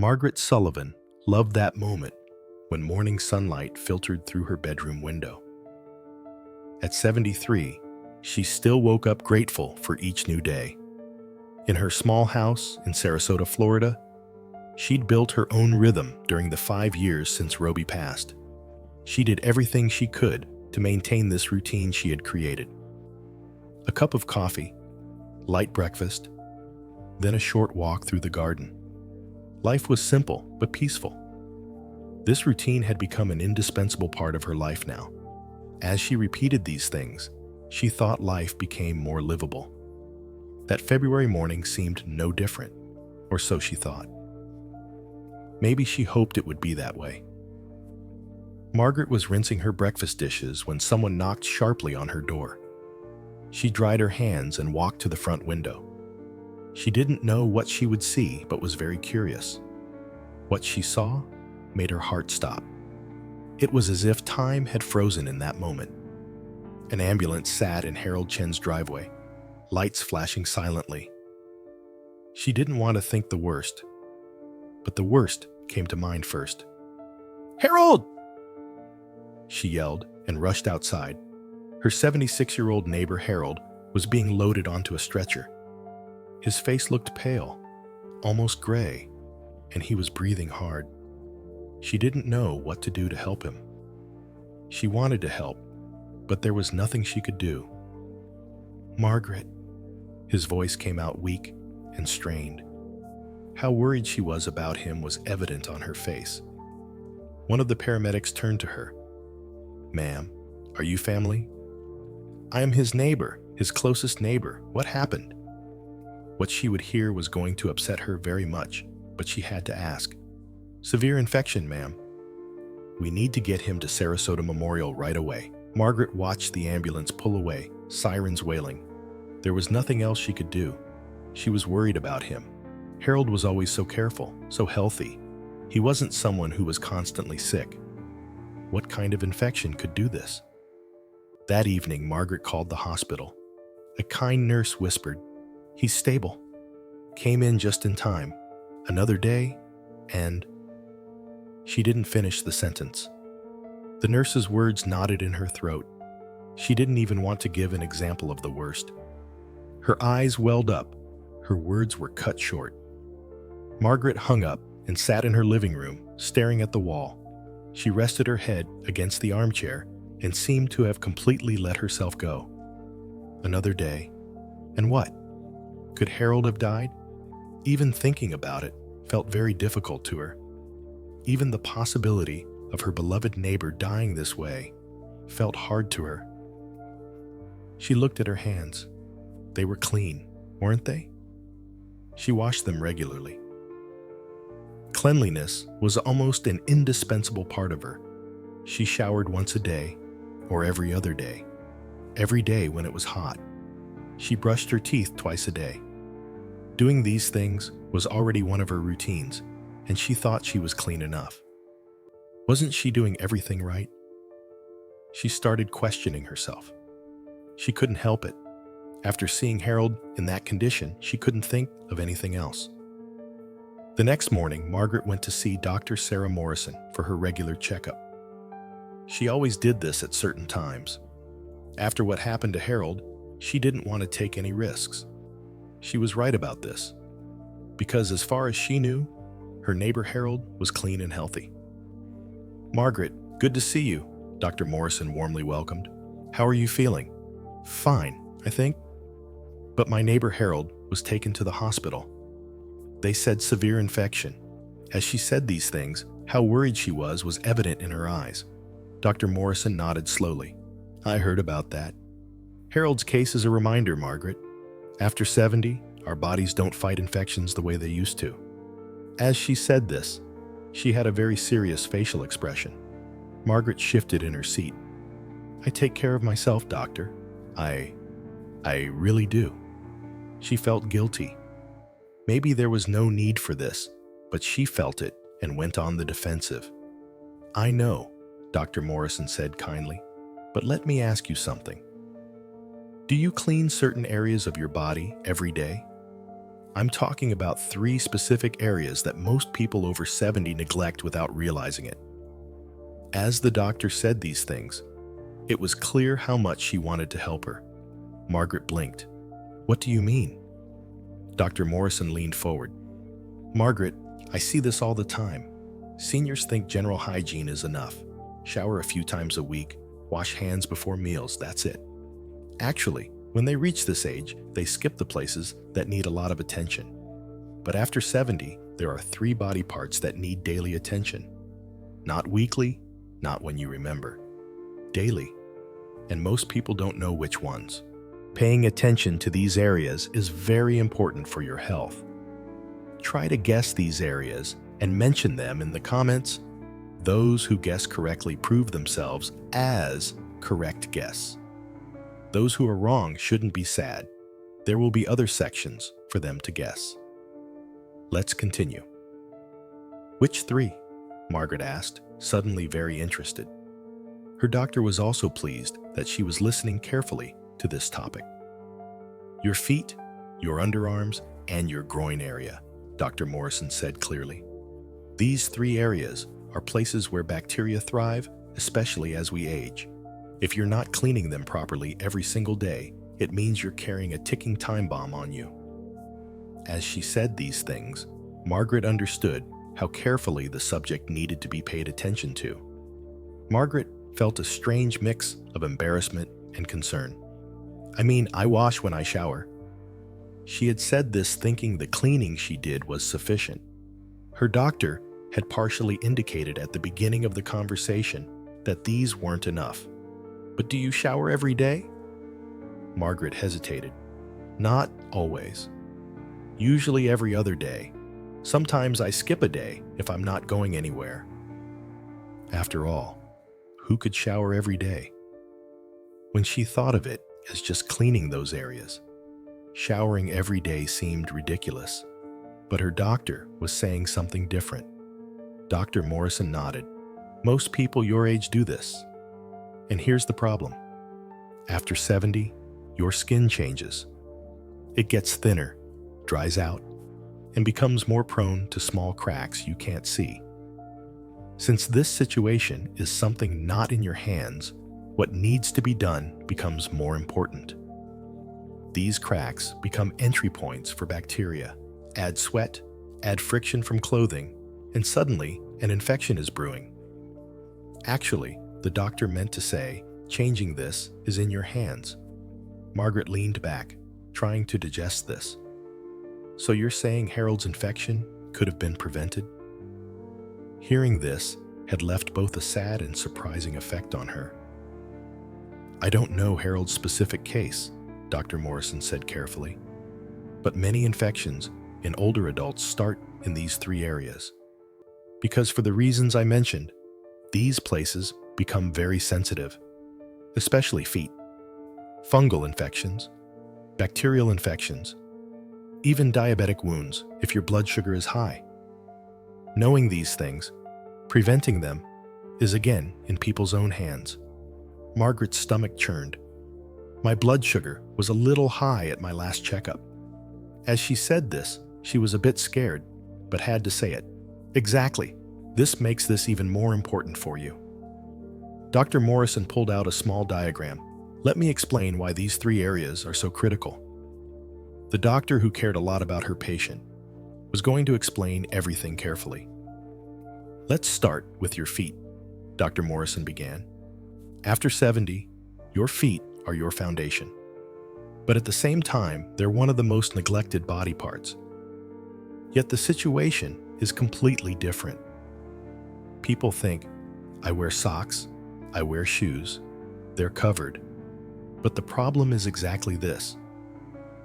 Margaret Sullivan loved that moment when morning sunlight filtered through her bedroom window. At 73, she still woke up grateful for each new day. In her small house in Sarasota, Florida, she'd built her own rhythm during the 5 years since Roby passed. She did everything she could to maintain this routine she had created. A cup of coffee, light breakfast, then a short walk through the garden. Life was simple but peaceful. This routine had become an indispensable part of her life now. As she repeated these things, she thought life became more livable. That February morning seemed no different, or so she thought. Maybe she hoped it would be that way. Margaret was rinsing her breakfast dishes when someone knocked sharply on her door. She dried her hands and walked to the front window. She didn't know what she would see, but was very curious. What she saw made her heart stop. It was as if time had frozen in that moment. An ambulance sat in Harold Chen's driveway, lights flashing silently. She didn't want to think the worst, but the worst came to mind first. "Harold!" she yelled and rushed outside. Her 76-year-old neighbor Harold was being loaded onto a stretcher. His face looked pale, almost gray, and he was breathing hard. She didn't know what to do to help him. She wanted to help, but there was nothing she could do. "Margaret," his voice came out weak and strained. How worried she was about him was evident on her face. One of the paramedics turned to her. "Ma'am, are you family?" "I am his neighbor, his closest neighbor. What happened?" What she would hear was going to upset her very much, but she had to ask. "Severe infection, ma'am. We need to get him to Sarasota Memorial right away." Margaret watched the ambulance pull away, sirens wailing. There was nothing else she could do. She was worried about him. Harold was always so careful, so healthy. He wasn't someone who was constantly sick. What kind of infection could do this? That evening, Margaret called the hospital. A kind nurse whispered, "He's stable." Came in just in time. Another day, and... She didn't finish the sentence. The nurse's words knotted in her throat. She didn't even want to give an example of the worst. Her eyes welled up. Her words were cut short. Margaret hung up and sat in her living room, staring at the wall. She rested her head against the armchair and seemed to have completely let herself go. Another day. And what? Could Harold have died? Even thinking about it felt very difficult to her. Even the possibility of her beloved neighbor dying this way felt hard to her. She looked at her hands. They were clean, weren't they? She washed them regularly. Cleanliness was almost an indispensable part of her. She showered once a day, or every other day when it was hot. She brushed her teeth twice a day. Doing these things was already one of her routines, and she thought she was clean enough. Wasn't she doing everything right? She started questioning herself. She couldn't help it. After seeing Harold in that condition, she couldn't think of anything else. The next morning, Margaret went to see Dr. Sarah Morrison for her regular checkup. She always did this at certain times. After what happened to Harold, she didn't want to take any risks. She was right about this, because as far as she knew, her neighbor Harold was clean and healthy. "Margaret, good to see you," Dr. Morrison warmly welcomed. "How are you feeling?" "Fine, I think. But my neighbor Harold was taken to the hospital. They said severe infection." As she said these things, how worried she was evident in her eyes. Dr. Morrison nodded slowly. "I heard about that. Harold's case is a reminder, Margaret. After 70, our bodies don't fight infections the way they used to." As she said this, she had a very serious facial expression. Margaret shifted in her seat. "I take care of myself, doctor. I really do." She felt guilty. Maybe there was no need for this, but she felt it and went on the defensive. "I know," Dr. Morrison said kindly, "but let me ask you something. Do you clean certain areas of your body every day?" I'm talking about 3 specific areas that most people over 70 neglect without realizing it. As the doctor said these things, it was clear how much she wanted to help her. Margaret blinked. "What do you mean?" Dr. Morrison leaned forward. "Margaret, I see this all the time. Seniors think general hygiene is enough. Shower a few times a week, wash hands before meals, that's it. Actually, when they reach this age, they skip the places that need a lot of attention. But after 70, there are 3 body parts that need daily attention. Not weekly, not when you remember. Daily. And most people don't know which ones. Paying attention to these areas is very important for your health. Try to guess these areas and mention them in the comments. Those who guess correctly prove themselves as correct guess. Those who are wrong shouldn't be sad. There will be other sections for them to guess. Let's continue." "Which 3?" Margaret asked, suddenly very interested. Her doctor was also pleased that she was listening carefully to this topic. "Your feet, your underarms, and your groin area," Dr. Morrison said clearly. "These 3 areas are places where bacteria thrive, especially as we age. If you're not cleaning them properly every single day, it means you're carrying a ticking time bomb on you." As she said these things, Margaret understood how carefully the subject needed to be paid attention to. Margaret felt a strange mix of embarrassment and concern. I wash when I shower." She had said this thinking the cleaning she did was sufficient. Her doctor had partially indicated at the beginning of the conversation that these weren't enough. "But do you shower every day?" Margaret hesitated. "Not always. Usually every other day. Sometimes I skip a day if I'm not going anywhere." After all, who could shower every day? When she thought of it as just cleaning those areas, showering every day seemed ridiculous. But her doctor was saying something different. Dr. Morrison nodded. "Most people your age do this. And here's the problem. After 70, your skin changes. It gets thinner, dries out, and becomes more prone to small cracks you can't see. Since this situation is something not in your hands, what needs to be done becomes more important. These cracks become entry points for bacteria. Add sweat, add friction from clothing, and suddenly an infection is brewing. Actually, the doctor meant to say, changing this is in your hands." Margaret leaned back, trying to digest this. "So you're saying Harold's infection could have been prevented?" Hearing this had left both a sad and surprising effect on her. "I don't know Harold's specific case," Dr. Morrison said carefully, "but many infections in older adults start in these 3 areas. Because for the reasons I mentioned, these places become very sensitive, especially feet. Fungal infections, bacterial infections, even diabetic wounds if your blood sugar is high. Knowing these things, preventing them, is again in people's own hands." Margaret's stomach churned. "My blood sugar was a little high at my last checkup." As she said this, she was a bit scared, but had to say it. "Exactly. This makes this even more important for you." Dr. Morrison pulled out a small diagram. "Let me explain why these 3 areas are so critical." The doctor, who cared a lot about her patient, was going to explain everything carefully. "Let's start with your feet," Dr. Morrison began. "After 70, your feet are your foundation. But at the same time, they're one of the most neglected body parts. Yet the situation is completely different. People think, I wear socks, I wear shoes, they're covered. But the problem is exactly this.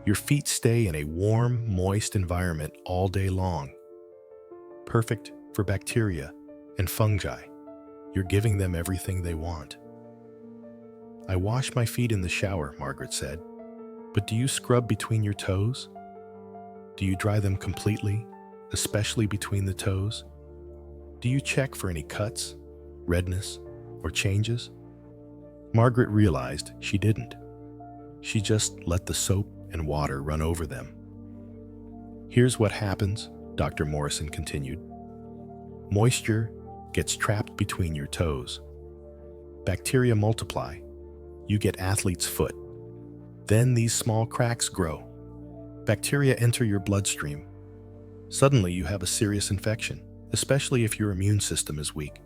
Your feet stay in a warm, moist environment all day long. Perfect for bacteria and fungi. You're giving them everything they want." "I wash my feet in the shower," Margaret said. "But do you scrub between your toes? Do you dry them completely, especially between the toes? Do you check for any cuts, redness, or changes?" Margaret realized she didn't. She just let the soap and water run over them. Here's what happens, Dr. Morrison continued. Moisture gets trapped between your toes. Bacteria multiply. You get athlete's foot. Then these small cracks grow. Bacteria enter your bloodstream. Suddenly you have a serious infection, especially if your immune system is weak.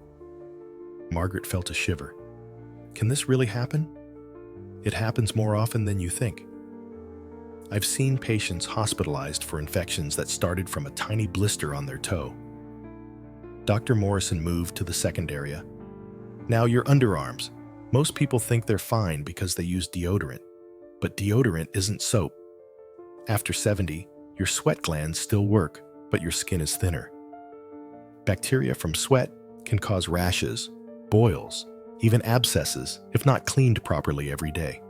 Margaret felt a shiver. Can this really happen? It happens more often than you think. I've seen patients hospitalized for infections that started from a tiny blister on their toe. Dr. Morrison moved to the second area. Now your underarms. Most people think they're fine because they use deodorant, but deodorant isn't soap. After 70, your sweat glands still work, but your skin is thinner. Bacteria from sweat can cause rashes, boils, even abscesses if not cleaned properly every day.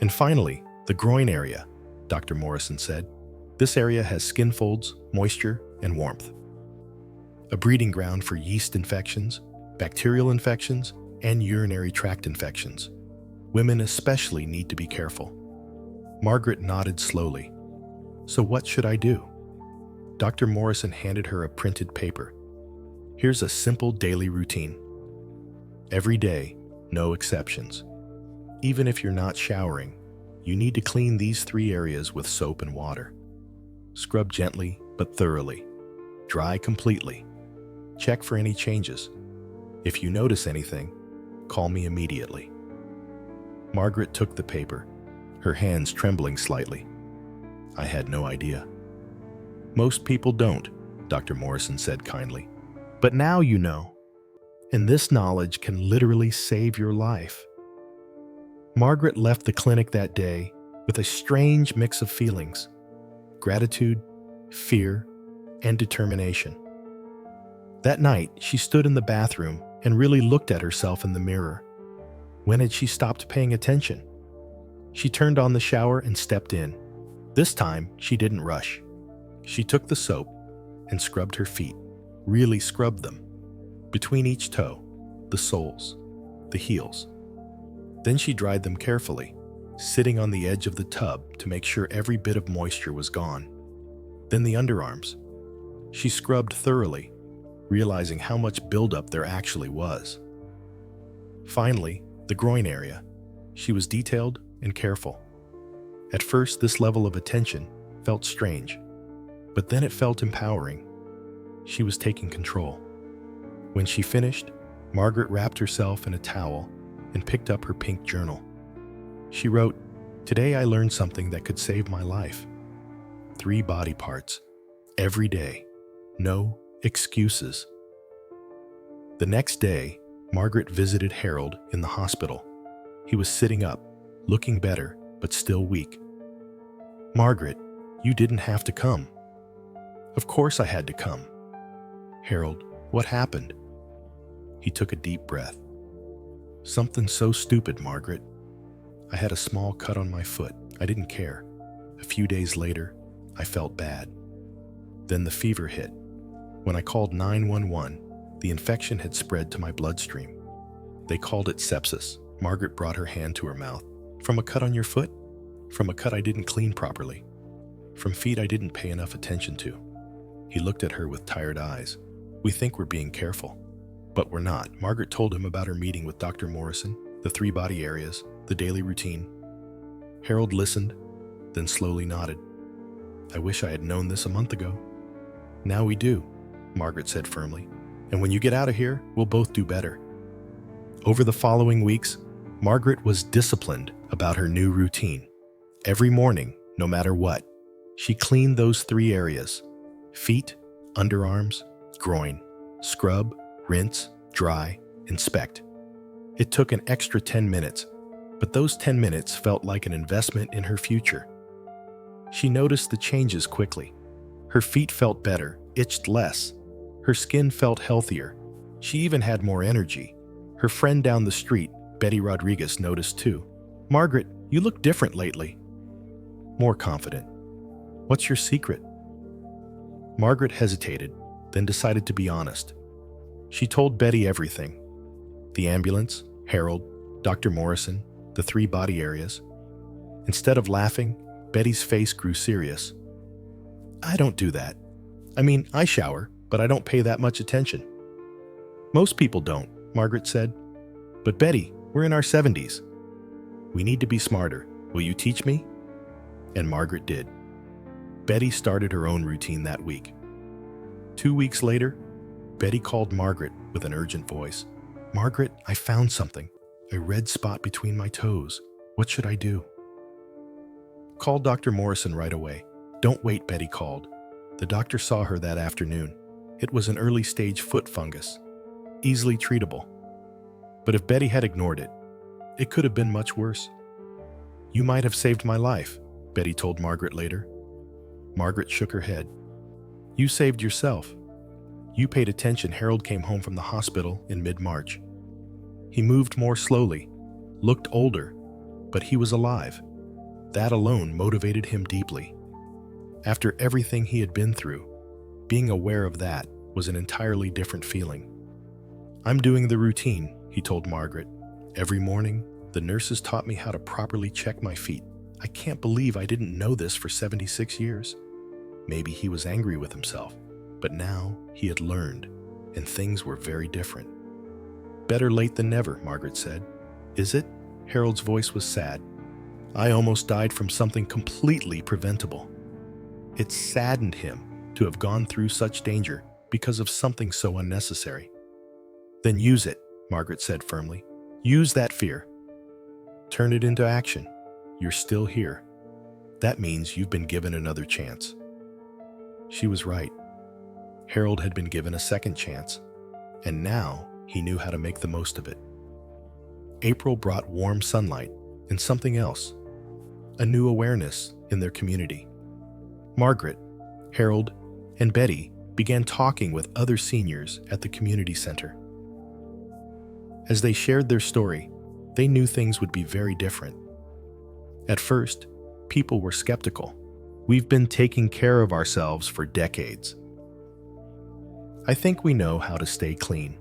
And finally, the groin area, Dr. Morrison said. This area has skin folds, moisture, and warmth. A breeding ground for yeast infections, bacterial infections, and urinary tract infections. Women especially need to be careful. Margaret nodded slowly. So what should I do? Dr. Morrison handed her a printed paper. Here's a simple daily routine. Every day, no exceptions. Even if you're not showering, you need to clean these 3 areas with soap and water. Scrub gently but thoroughly. Dry completely. Check for any changes. If you notice anything, call me immediately. Margaret took the paper, her hands trembling slightly. I had no idea. Most people don't, Dr. Morrison said kindly. But now you know. And this knowledge can literally save your life. Margaret left the clinic that day with a strange mix of feelings: gratitude, fear, and determination. That night, she stood in the bathroom and really looked at herself in the mirror. When had she stopped paying attention? She turned on the shower and stepped in. This time, she didn't rush. She took the soap and scrubbed her feet, really scrubbed them. Between each toe, the soles, the heels. Then she dried them carefully, sitting on the edge of the tub to make sure every bit of moisture was gone. Then the underarms. She scrubbed thoroughly, realizing how much buildup there actually was. Finally, the groin area. She was detailed and careful. At first, this level of attention felt strange, but then it felt empowering. She was taking control. When she finished, Margaret wrapped herself in a towel and picked up her pink journal. She wrote, "Today I learned something that could save my life. 3 body parts. Every day. No excuses." The next day, Margaret visited Harold in the hospital. He was sitting up, looking better, but still weak. "Margaret, you didn't have to come." "Of course I had to come." "Harold, what happened?" He took a deep breath. "Something so stupid, Margaret. I had a small cut on my foot. I didn't care. A few days later, I felt bad. Then the fever hit. When I called 911, the infection had spread to my bloodstream. They called it sepsis." Margaret brought her hand to her mouth. "From a cut on your foot? From a cut I didn't clean properly. From feet I didn't pay enough attention to." He looked at her with tired eyes. "We think we're being careful, but we're not." Margaret told him about her meeting with Dr. Morrison, the 3 body areas, the daily routine. Harold listened, then slowly nodded. "I wish I had known this a month ago." "Now we do," Margaret said firmly. "And when you get out of here, we'll both do better." Over the following weeks, Margaret was disciplined about her new routine. Every morning, no matter what, she cleaned those 3 areas: feet, underarms, groin. Scrub, rinse, dry, inspect. It took an extra 10 minutes, but those 10 minutes felt like an investment in her future. She noticed the changes quickly. Her feet felt better, itched less. Her skin felt healthier. She even had more energy. Her friend down the street, Betty Rodriguez, noticed too. "Margaret, you look different lately." "More confident." "What's your secret?" Margaret hesitated, then decided to be honest. She told Betty everything. The ambulance, Harold, Dr. Morrison, the 3 body areas. Instead of laughing, Betty's face grew serious. I don't do that. I mean, I shower, but I don't pay that much attention. Most people don't, Margaret said. But Betty, we're in our 70s. We need to be smarter. Will you teach me? And Margaret did. Betty started her own routine that week. 2 weeks later, Betty called Margaret with an urgent voice. Margaret, I found something. A red spot between my toes. What should I do? Call Dr. Morrison right away. Don't wait, Betty called. The doctor saw her that afternoon. It was an early-stage foot fungus, easily treatable. But if Betty had ignored it, it could have been much worse. You might have saved my life, Betty told Margaret later. Margaret shook her head. You saved yourself. You paid attention. Harold came home from the hospital in mid-March. He moved more slowly, looked older, but he was alive. That alone motivated him deeply. After everything he had been through, being aware of that was an entirely different feeling. I'm doing the routine, he told Margaret. Every morning, the nurses taught me how to properly check my feet. I can't believe I didn't know this for 76 years. Maybe he was angry with himself, but now he had learned, and things were very different. Better late than never, Margaret said. Is it? Harold's voice was sad. I almost died from something completely preventable. It saddened him to have gone through such danger because of something so unnecessary. Then use it, Margaret said firmly. Use that fear. Turn it into action. You're still here. That means you've been given another chance. She was right. Harold had been given a second chance, and now he knew how to make the most of it. April brought warm sunlight and something else, a new awareness in their community. Margaret, Harold, and Betty began talking with other seniors at the community center. As they shared their story, they knew things would be very different. At first, people were skeptical. We've been taking care of ourselves for decades. I think we know how to stay clean.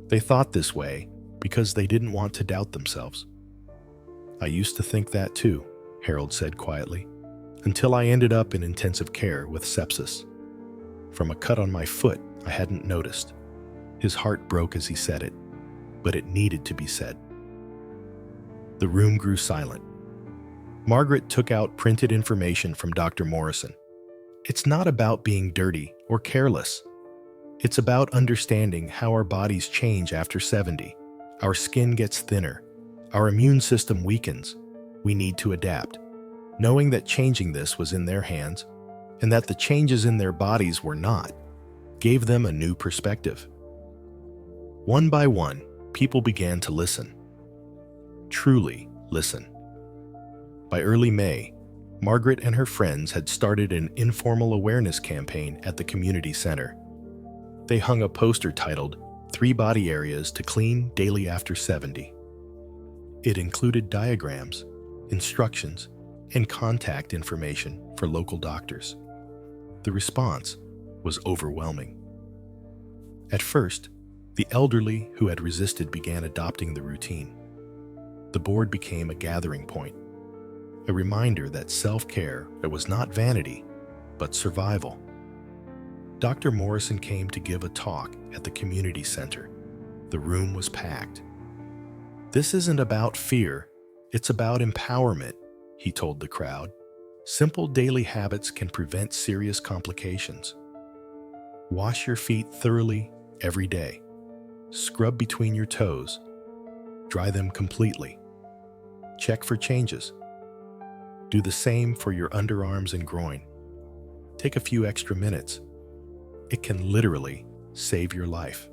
They thought this way because they didn't want to doubt themselves. I used to think that too, Harold said quietly, until I ended up in intensive care with sepsis. From a cut on my foot I hadn't noticed. His heart broke as he said it, but it needed to be said. The room grew silent. Margaret took out printed information from Dr. Morrison. It's not about being dirty or careless. It's about understanding how our bodies change after 70. Our skin gets thinner. Our immune system weakens. We need to adapt. Knowing that changing this was in their hands, and that the changes in their bodies were not, gave them a new perspective. One by one, people began to listen. Truly listen. By early May, Margaret and her friends had started an informal awareness campaign at the community center. They hung a poster titled, 3 Body Areas to Clean Daily After 70. It included diagrams, instructions, and contact information for local doctors. The response was overwhelming. At first, the elderly who had resisted began adopting the routine. The board became a gathering point, a reminder that self-care was not vanity, but survival. Dr. Morrison came to give a talk at the community center. The room was packed. This isn't about fear, it's about empowerment, he told the crowd. Simple daily habits can prevent serious complications. Wash your feet thoroughly every day. Scrub between your toes. Dry them completely. Check for changes. Do the same for your underarms and groin. Take a few extra minutes. It can literally save your life.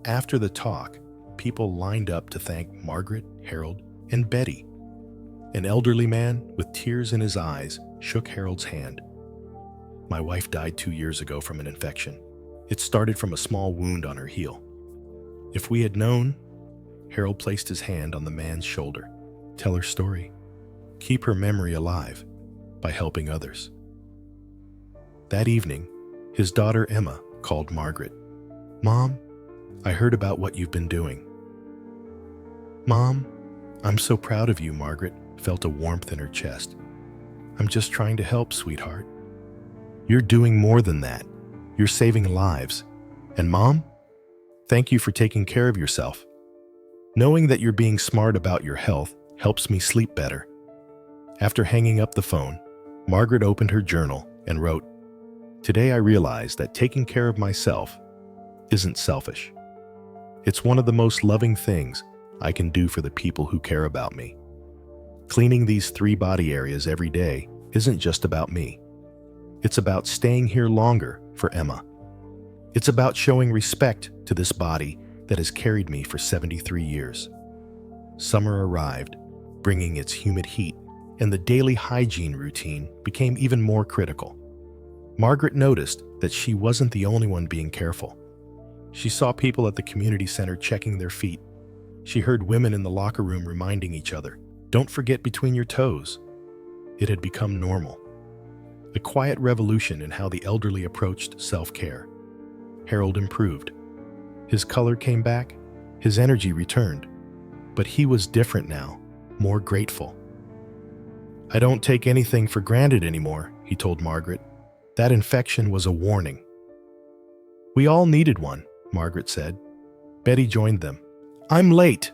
After the talk, people lined up to thank Margaret, Harold, and Betty. An elderly man with tears in his eyes shook Harold's hand. My wife died 2 years ago from an infection. It started from a small wound on her heel. If we had known, Harold placed his hand on the man's shoulder. Tell her story. Keep her memory alive by helping others. That evening, his daughter Emma called Margaret. Mom, I heard about what you've been doing. Mom, I'm so proud of you, Margaret felt a warmth in her chest. I'm just trying to help, sweetheart. You're doing more than that. You're saving lives. And Mom, thank you for taking care of yourself. Knowing that you're being smart about your health helps me sleep better." After hanging up the phone, Margaret opened her journal and wrote, "Today I realized that taking care of myself isn't selfish. It's one of the most loving things I can do for the people who care about me. Cleaning these 3 body areas every day isn't just about me. It's about staying here longer for Emma. It's about showing respect to this body that has carried me for 73 years." Summer arrived, bringing its humid heat, and the daily hygiene routine became even more critical. Margaret noticed that she wasn't the only one being careful. She saw people at the community center checking their feet. She heard women in the locker room reminding each other, "Don't forget between your toes." It had become normal. A quiet revolution in how the elderly approached self-care. Harold improved. His color came back, his energy returned, but he was different now, more grateful. "I don't take anything for granted anymore," he told Margaret. That infection was a warning. "We all needed one," Margaret said. Betty joined them. "I'm late."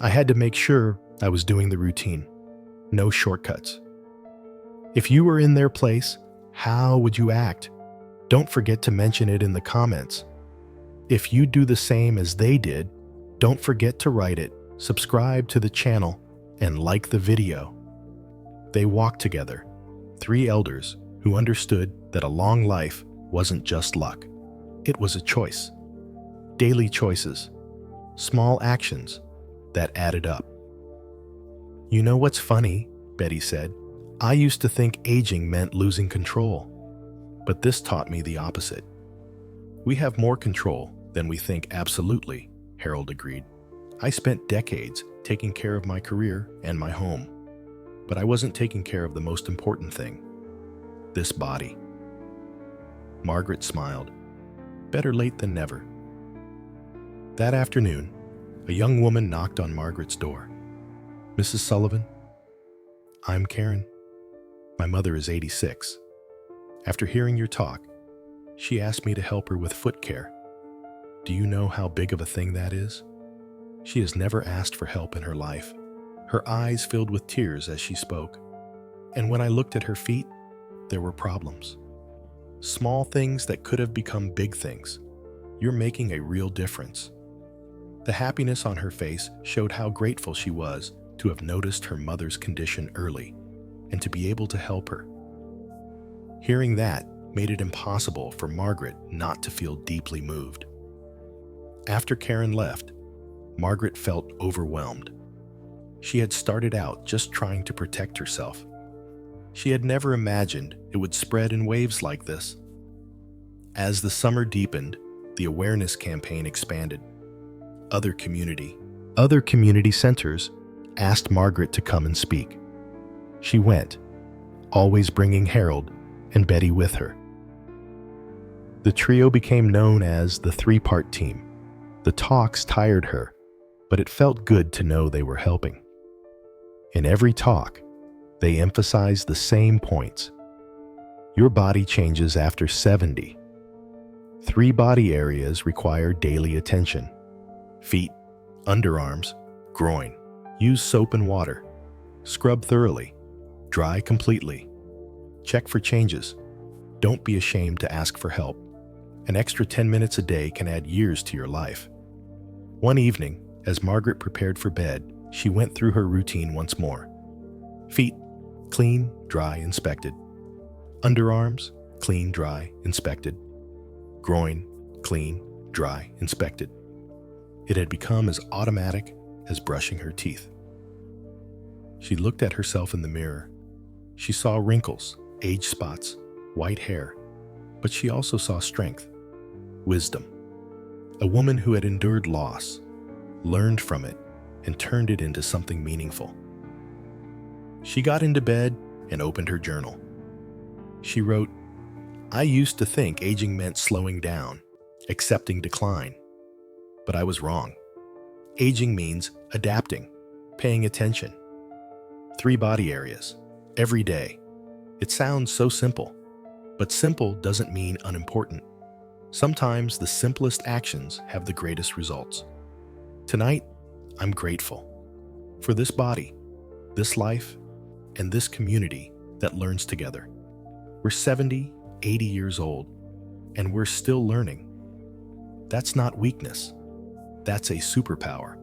I had to make sure I was doing the routine. No shortcuts. If you were in their place, how would you act? Don't forget to mention it in the comments. If you do the same as they did, don't forget to write it, subscribe to the channel, and like the video. They walked together, 3 elders who understood that a long life wasn't just luck. It was a choice. Daily choices, small actions that added up. "You know what's funny?" Betty said. "I used to think aging meant losing control, but this taught me the opposite. We have more control than we think." "Absolutely," Harold agreed. "I spent decades taking care of my career and my home, but I wasn't taking care of the most important thing, this body." Margaret smiled. Better late than never. That afternoon, a young woman knocked on Margaret's door. "Mrs. Sullivan, I'm Karen. My mother is 86. After hearing your talk, she asked me to help her with foot care. Do you know how big of a thing that is? She has never asked for help in her life." Her eyes filled with tears as she spoke. "And when I looked at her feet, there were problems. Small things that could have become big things. You're making a real difference." The happiness on her face showed how grateful she was to have noticed her mother's condition early and to be able to help her. Hearing that made it impossible for Margaret not to feel deeply moved. After Karen left, Margaret felt overwhelmed. She had started out just trying to protect herself. She had never imagined it would spread in waves like this. As the summer deepened, the awareness campaign expanded. Other community centers asked Margaret to come and speak. She went, always bringing Harold and Betty with her. The trio became known as the 3-part team. The talks tired her, but it felt good to know they were helping. In every talk, they emphasized the same points. Your body changes after 70. 3 body areas require daily attention. Feet, underarms, groin. Use soap and water. Scrub thoroughly. Dry completely. Check for changes. Don't be ashamed to ask for help. An extra 10 minutes a day can add years to your life. One evening, as Margaret prepared for bed, she went through her routine once more. Feet, clean, dry, inspected. Underarms, clean, dry, inspected. Groin, clean, dry, inspected. It had become as automatic as brushing her teeth. She looked at herself in the mirror. She saw wrinkles, age spots, white hair, but she also saw strength, wisdom. A woman who had endured loss, learned from it, and turned it into something meaningful. She got into bed and opened her journal. She wrote, "I used to think aging meant slowing down, accepting decline. But I was wrong. Aging means adapting, paying attention. 3 body areas, every day. It sounds so simple, But simple doesn't mean unimportant. Sometimes the simplest actions have the greatest results. Tonight, I'm grateful for this body, this life, and this community that learns together. We're 70, 80 years old, and we're still learning. That's not weakness. That's a superpower.